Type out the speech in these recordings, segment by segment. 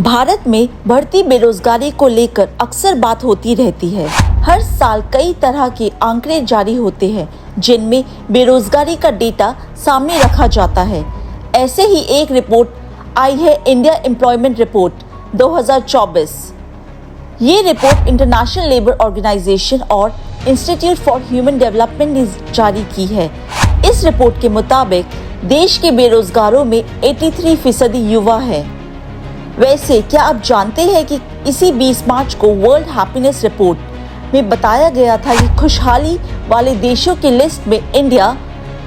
भारत में बढ़ती बेरोजगारी को लेकर अक्सर बात होती रहती है। हर साल कई तरह के आंकड़े जारी होते हैं जिनमें बेरोजगारी का डेटा सामने रखा जाता है। ऐसे ही एक रिपोर्ट आई है, इंडिया एम्प्लॉयमेंट रिपोर्ट 2024। ये रिपोर्ट इंटरनेशनल लेबर ऑर्गेनाइजेशन और इंस्टीट्यूट फॉर ह्यूमन डेवलपमेंट ने जारी की है। इस रिपोर्ट के मुताबिक देश के बेरोजगारों में 83% युवा है। वैसे क्या आप जानते हैं कि इसी 20 मार्च को वर्ल्ड हैप्पीनेस रिपोर्ट में बताया गया था कि खुशहाली वाले देशों की लिस्ट में इंडिया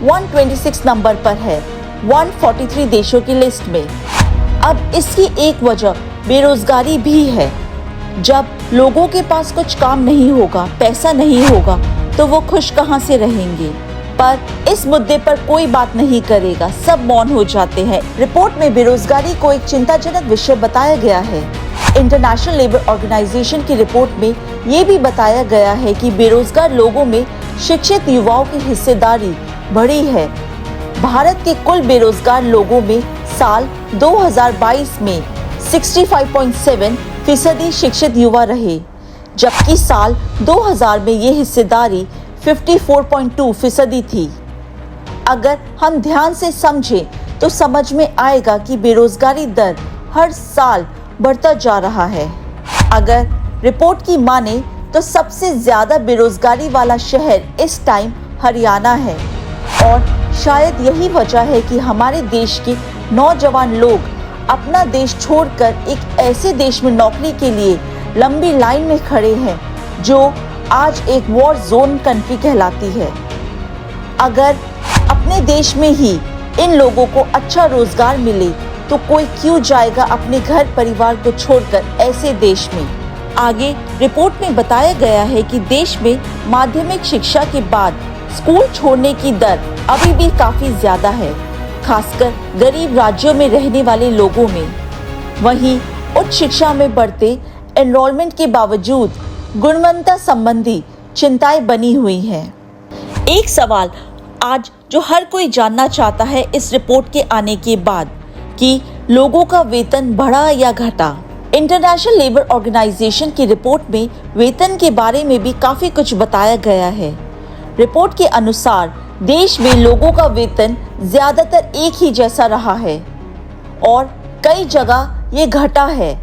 126 नंबर पर है 143 देशों की लिस्ट में। अब इसकी एक वजह बेरोजगारी भी है। जब लोगों के पास कुछ काम नहीं होगा, पैसा नहीं होगा, तो वो खुश कहाँ से रहेंगे। पर इस मुद्दे पर कोई बात नहीं करेगा, सब मौन हो जाते हैं। रिपोर्ट में बेरोजगारी को एक चिंताजनक विषय बताया गया है। इंटरनेशनल लेबर ऑर्गेनाइजेशन की रिपोर्ट में ये भी बताया गया है कि बेरोजगार लोगों में शिक्षित युवाओं की हिस्सेदारी बढ़ी है। भारत के कुल बेरोजगार लोगों में साल 2022 में 65.7% शिक्षित युवा रहे, जबकि साल 2000 में ये हिस्सेदारी 54.2% थी। अगर हम ध्यान से समझें तो समझ में आएगा कि बेरोजगारी दर हर साल बढ़ता जा रहा है। अगर रिपोर्ट की माने तो सबसे ज्यादा बेरोजगारी वाला शहर इस टाइम हरियाणा है और शायद यही वजह है कि हमारे देश के नौजवान लोग अपना देश छोड़कर एक ऐसे देश में नौकरी के लिए लंबी लाइन में खड़े हैं जो आज एक वॉर जोन कंट्री कहलाती है। अगर अपने देश में ही इन लोगों को अच्छा रोजगार मिले तो कोई क्यों जाएगा अपने घर परिवार को छोड़कर ऐसे देश में। आगे रिपोर्ट में बताया गया है कि देश में माध्यमिक शिक्षा के बाद स्कूल छोड़ने की दर अभी भी काफी ज्यादा है, खासकर गरीब राज्यों में रहने वाले लोगों में। वहीं उच्च शिक्षा में बढ़ते एनरोलमेंट के बावजूद गुणवत्ता संबंधी चिंताएं बनी हुई हैं। एक सवाल आज जो हर कोई जानना चाहता है इस रिपोर्ट के आने के बाद कि लोगों का वेतन बढ़ा या घटा। इंटरनेशनल लेबर ऑर्गेनाइजेशन की रिपोर्ट में वेतन के बारे में भी काफी कुछ बताया गया है। रिपोर्ट के अनुसार देश में लोगों का वेतन ज्यादातर एक ही जैसा रहा है और कई जगह ये घटा है।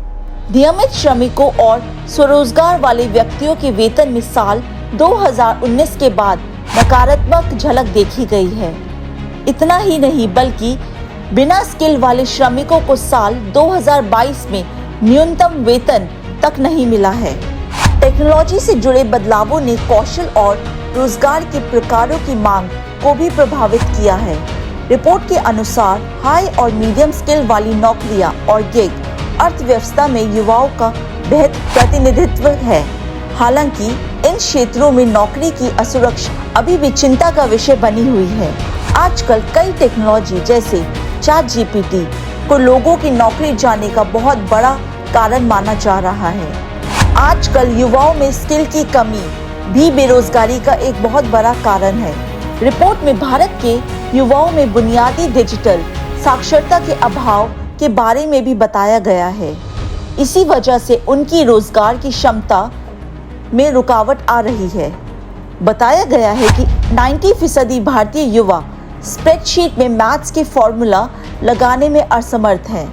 नियमित श्रमिकों और स्वरोजगार वाले व्यक्तियों के वेतन में साल 2019 के बाद नकारात्मक झलक देखी गई है। इतना ही नहीं बल्कि बिना स्किल वाले श्रमिकों को साल 2022 में न्यूनतम वेतन तक नहीं मिला है। टेक्नोलॉजी से जुड़े बदलावों ने कौशल और रोजगार के प्रकारों की मांग को भी प्रभावित किया है। रिपोर्ट के अनुसार हाई और मीडियम स्किल वाली नौकरियां और गिग अर्थव्यवस्था में युवाओं का बेहद प्रतिनिधित्व है। हालांकि इन क्षेत्रों में नौकरी की असुरक्षा अभी भी चिंता का विषय बनी हुई है। आजकल कई टेक्नोलॉजी जैसे ChatGPT को लोगों की नौकरी जाने का बहुत बड़ा कारण माना जा रहा है। आजकल युवाओं में स्किल की कमी भी बेरोजगारी का एक बहुत बड़ा कारण है। रिपोर्ट में भारत के युवाओं में बुनियादी डिजिटल साक्षरता के अभाव के बारे में भी बताया गया है। इसी वजह से उनकी रोजगार की क्षमता में रुकावट आ रही है। बताया गया है कि 90% भारतीय युवा स्प्रेडशीट में मैथ्स के फॉर्मूला लगाने में असमर्थ हैं।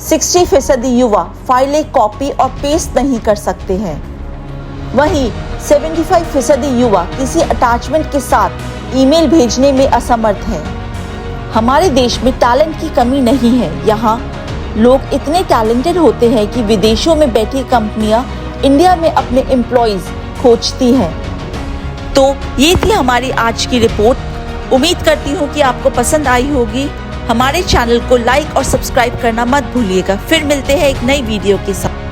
60% युवा फाइलें कॉपी और पेस्ट नहीं कर सकते हैं। वहीं 75% युवा किसी अटैचमेंट के साथ ईमेल भेजने में असमर्थ हैं। हमारे देश में टैलेंट की कमी नहीं है। यहाँ लोग इतने टैलेंटेड होते हैं कि विदेशों में बैठी कंपनियां इंडिया में अपने एम्प्लॉइज खोजती हैं। तो ये थी हमारी आज की रिपोर्ट। उम्मीद करती हूँ कि आपको पसंद आई होगी। हमारे चैनल को लाइक और सब्सक्राइब करना मत भूलिएगा। फिर मिलते हैं एक नई वीडियो के साथ।